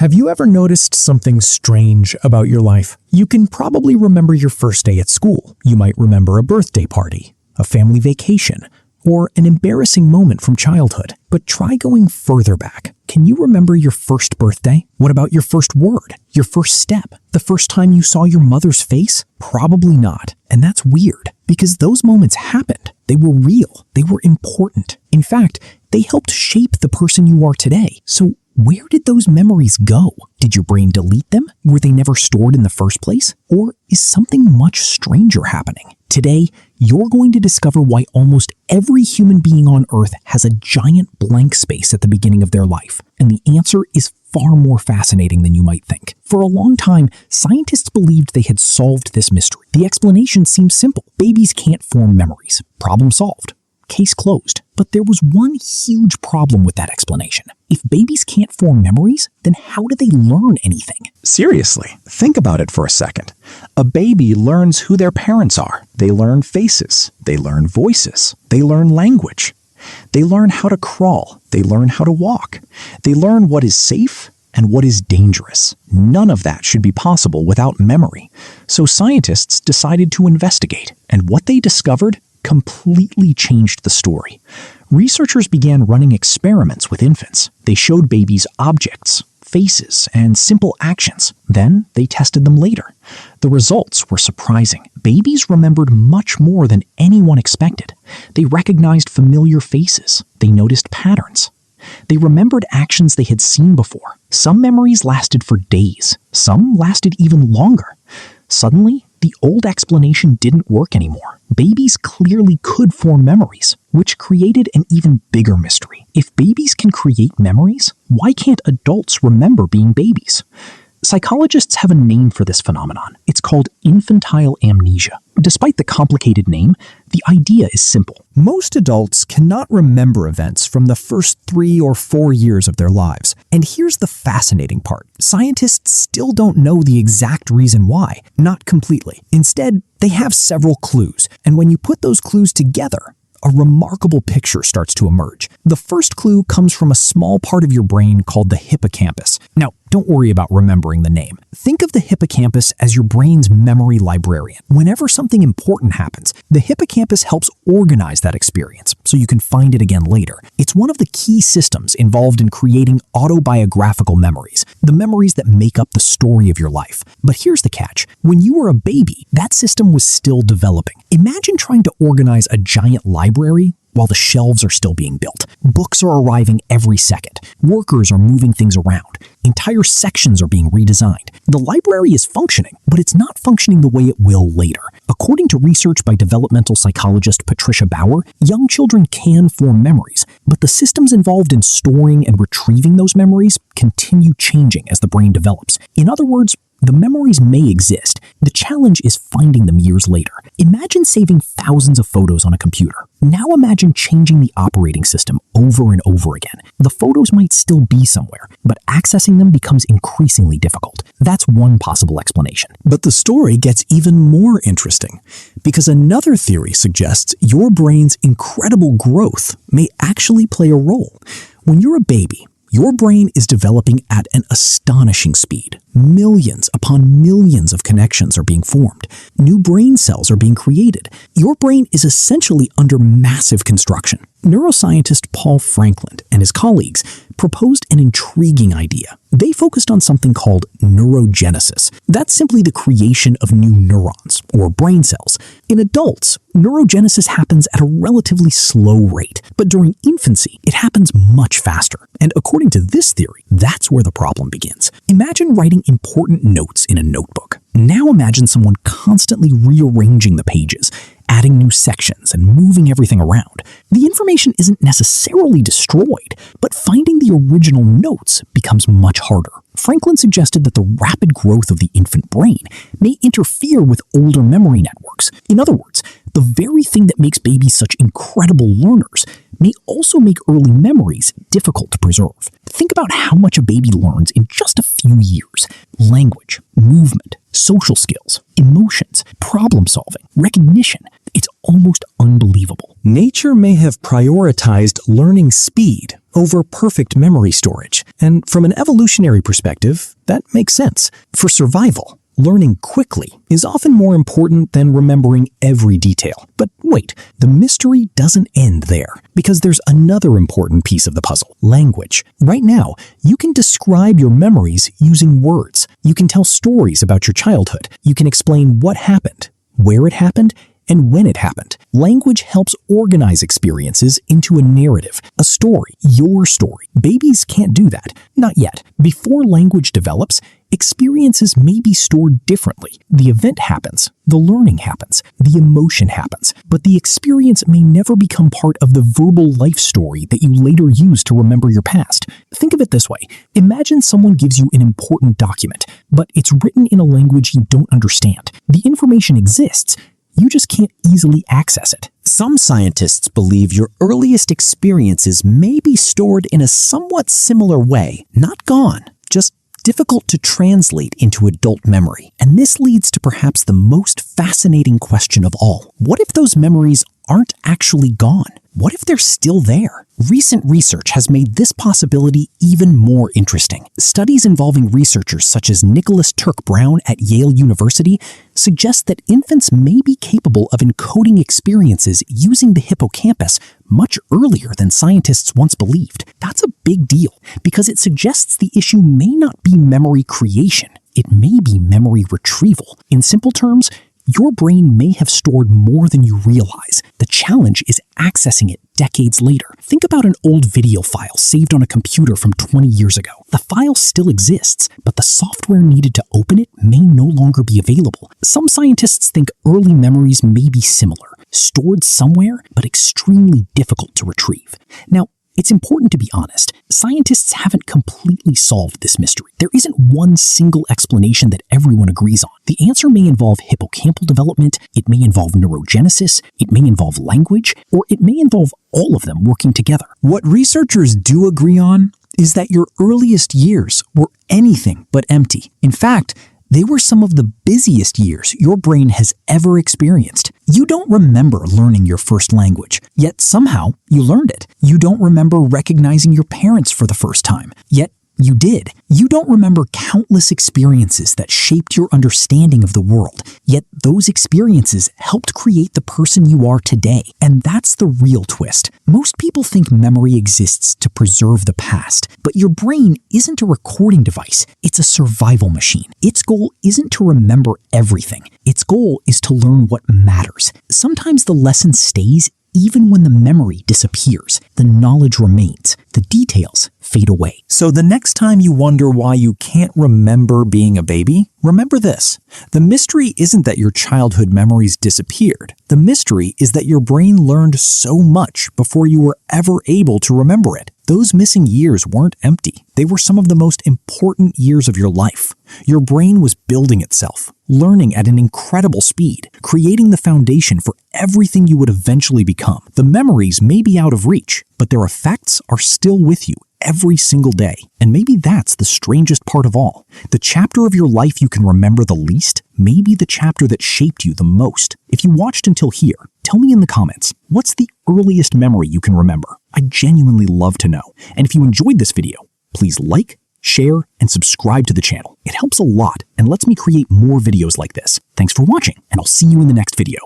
Have you ever noticed something strange about your life? You can probably remember your first day at school. You might remember a birthday party, a family vacation, or an embarrassing moment from childhood. But try going further back. Can you remember your first birthday? What about your first word, your first step, the first time you saw your mother's face? Probably not. And that's weird, because those moments happened. They were real. They were important. In fact, they helped shape the person you are today. So where did those memories go? Did your brain delete them? Were they never stored in the first place? Or is something much stranger happening? Today, you're going to discover why almost every human being on Earth has a giant blank space at the beginning of their life. And the answer is far more fascinating than you might think. For a long time, scientists believed they had solved this mystery. The explanation seems simple. Babies can't form memories. Problem solved. Case closed. But there was one huge problem with that explanation. If babies can't form memories, then how do they learn anything? Seriously, think about it for a second. A baby learns who their parents are. They learn faces. They learn voices. They learn language. They learn how to crawl. They learn how to walk. They learn what is safe and what is dangerous. None of that should be possible without memory. So scientists decided to investigate, and what they discovered completely changed the story. Researchers began running experiments with infants. They showed babies objects, faces, and simple actions. Then they tested them later. The results were surprising. Babies remembered much more than anyone expected. They recognized familiar faces. They noticed patterns. They remembered actions they had seen before. Some memories lasted for days. Some lasted even longer. Suddenly, the old explanation didn't work anymore. Babies clearly could form memories, which created an even bigger mystery. If babies can create memories, why can't adults remember being babies? Psychologists have a name for this phenomenon. It's called infantile amnesia. Despite the complicated name, the idea is simple. Most adults cannot remember events from the first 3 or 4 years of their lives. And here's the fascinating part. Scientists still don't know the exact reason why, not completely. Instead, they have several clues, and when you put those clues together, a remarkable picture starts to emerge. The first clue comes from a small part of your brain called the hippocampus. Now, don't worry about remembering the name. Think of the hippocampus as your brain's memory librarian. Whenever something important happens, the hippocampus helps organize that experience so you can find it again later. It's one of the key systems involved in creating autobiographical memories, the memories that make up the story of your life. But here's the catch. When you were a baby, that system was still developing. Imagine trying to organize a giant library while the shelves are still being built. Books are arriving every second. Workers are moving things around. Entire sections are being redesigned. The library is functioning, but it's not functioning the way it will later. According to research by developmental psychologist Patricia Bauer, young children can form memories, but the systems involved in storing and retrieving those memories continue changing as the brain develops. In other words, the memories may exist. The challenge is finding them years later. Imagine saving thousands of photos on a computer. Now imagine changing the operating system over and over again. The photos might still be somewhere, but accessing them becomes increasingly difficult. That's one possible explanation. But the story gets even more interesting, because another theory suggests your brain's incredible growth may actually play a role. When you're a baby, your brain is developing at an astonishing speed. Millions upon millions of connections are being formed. New brain cells are being created. Your brain is essentially under massive construction. Neuroscientist Paul Franklin and his colleagues proposed an intriguing idea. They focused on something called neurogenesis. That's simply the creation of new neurons, or brain cells. In adults, neurogenesis happens at a relatively slow rate, but during infancy, it happens much faster. And according to this theory, that's where the problem begins. Imagine writing important notes in a notebook. Now imagine someone constantly rearranging the pages, adding new sections and moving everything around. The information isn't necessarily destroyed, but finding the original notes becomes much harder. Franklin suggested that the rapid growth of the infant brain may interfere with older memory networks. In other words, the very thing that makes babies such incredible learners may also make early memories difficult to preserve. Think about how much a baby learns in just a few years. Language, movement, social skills, emotions, problem solving, recognition. It's almost unbelievable. Nature may have prioritized learning speed over perfect memory storage, and from an evolutionary perspective, that makes sense. For survival, learning quickly is often more important than remembering every detail. But wait, the mystery doesn't end there, because there's another important piece of the puzzle: language. Right now, you can describe your memories using words. You can tell stories about your childhood. You can explain what happened, where it happened, and when it happened. Language helps organize experiences into a narrative, a story, your story. Babies can't do that. Not yet. Before language develops, experiences may be stored differently. The event happens, the learning happens, the emotion happens, but the experience may never become part of the verbal life story that you later use to remember your past. Think of it this way. Imagine someone gives you an important document, but it's written in a language you don't understand. The information exists, you just can't easily access it. Some scientists believe your earliest experiences may be stored in a somewhat similar way, not gone, just difficult to translate into adult memory. And this leads to perhaps the most fascinating question of all. What if those memories aren't actually gone? What if they're still there? Recent research has made this possibility even more interesting. Studies involving researchers such as Nicholas Turk-Brown at Yale University suggest that infants may be capable of encoding experiences using the hippocampus much earlier than scientists once believed. That's a big deal, because it suggests the issue may not be memory creation, it may be memory retrieval. In simple terms, your brain may have stored more than you realize. The challenge is accessing it decades later. Think about an old video file saved on a computer from 20 years ago. The file still exists, but the software needed to open it may no longer be available. Some scientists think early memories may be similar, stored somewhere, but extremely difficult to retrieve. Now, it's important to be honest. Scientists haven't completely solved this mystery. There isn't one single explanation that everyone agrees on. The answer may involve hippocampal development, it may involve neurogenesis, it may involve language, or it may involve all of them working together. What researchers do agree on is that your earliest years were anything but empty. In fact, they were some of the busiest years your brain has ever experienced. You don't remember learning your first language, yet somehow you learned it. You don't remember recognizing your parents for the first time, yet you did. You don't remember countless experiences that shaped your understanding of the world, yet those experiences helped create the person you are today. And that's the real twist. Most people think memory exists to preserve the past, but your brain isn't a recording device. It's a survival machine. Its goal isn't to remember everything. Its goal is to learn what matters. Sometimes the lesson stays even when the memory disappears. The knowledge remains. The details fade away. So the next time you wonder why you can't remember being a baby, remember this. The mystery isn't that your childhood memories disappeared. The mystery is that your brain learned so much before you were ever able to remember it. Those missing years weren't empty. They were some of the most important years of your life. Your brain was building itself, learning at an incredible speed, creating the foundation for everything you would eventually become. The memories may be out of reach, but their effects are still with you every single day. And maybe that's the strangest part of all. The chapter of your life you can remember the least may be the chapter that shaped you the most. If you watched until here, tell me in the comments, what's the earliest memory you can remember? I'd genuinely love to know. And if you enjoyed this video, please like, share, and subscribe to the channel. It helps a lot and lets me create more videos like this. Thanks for watching, and I'll see you in the next video.